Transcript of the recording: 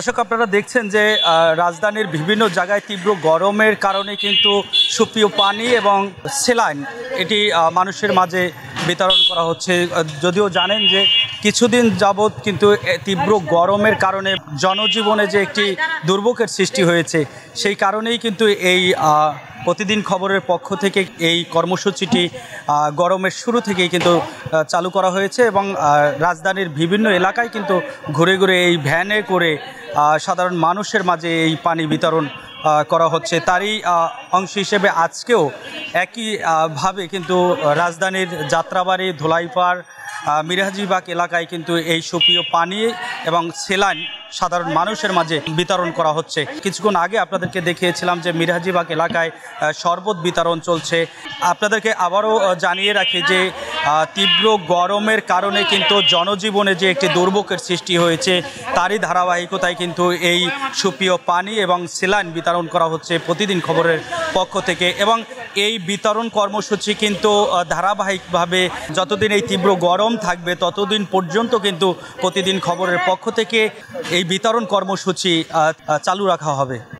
দর্শক আপনারা দেখছেন যে রাজধানীর বিভিন্ন জায়গায় তীব্র গরমের কারণে কিন্তু সুপেয় পানি এবং স্যালাইন এটি মানুষের মাঝে বিতরণ করা হচ্ছে। যদিও জানেন যে কিছুদিন যাবৎ কিন্তু তীব্র গরমের কারণে জনজীবনে যে একটি দুর্ভোগের সৃষ্টি হয়েছে, সেই কারণেই কিন্তু এই প্রতিদিন খবরের পক্ষ থেকে এই কর্মসূচিটি গরমের শুরু থেকেই কিন্তু চালু করা হয়েছে এবং রাজধানীর বিভিন্ন এলাকায় কিন্তু ঘুরে ঘুরে এই ভ্যানে করে সাধারণ মানুষের মাঝে এই পানি বিতরণ করা হচ্ছে। তারই অংশ হিসেবে আজকেও একইভাবে কিন্তু রাজধানীর যাত্রাবাড়ি, ধোলাইপাড়, মিরাজিবাগ এলাকায় কিন্তু এই সুপেয় পানি এবং স্যালাইন সাধারণ মানুষের মাঝে বিতরণ করা হচ্ছে। কিছুক্ষণ আগে আপনাদেরকে দেখিয়েছিলাম যে মিরাজিবাগ এলাকায় শরবত বিতরণ চলছে। আপনাদেরকে আবারও জানিয়ে রাখি যে তীব্র গরমের কারণে কিন্তু জনজীবনে যে একটি দুর্ভোগের সৃষ্টি হয়েছে, তারই ধারাবাহিকতায় কিন্তু এই সুপেয় পানি এবং স্যালাইন বিতরণ করা হচ্ছে প্রতিদিন খবরের পক্ষ থেকে। এবং এই বিতরণ কর্মসূচি কিন্তু ধারাবাহিকভাবে যতদিন এই তীব্র গরম থাকবে ততদিন পর্যন্ত কিন্তু প্রতিদিন খবরের পক্ষ থেকে এই বিতরণ কর্মসূচি চালু রাখা হবে।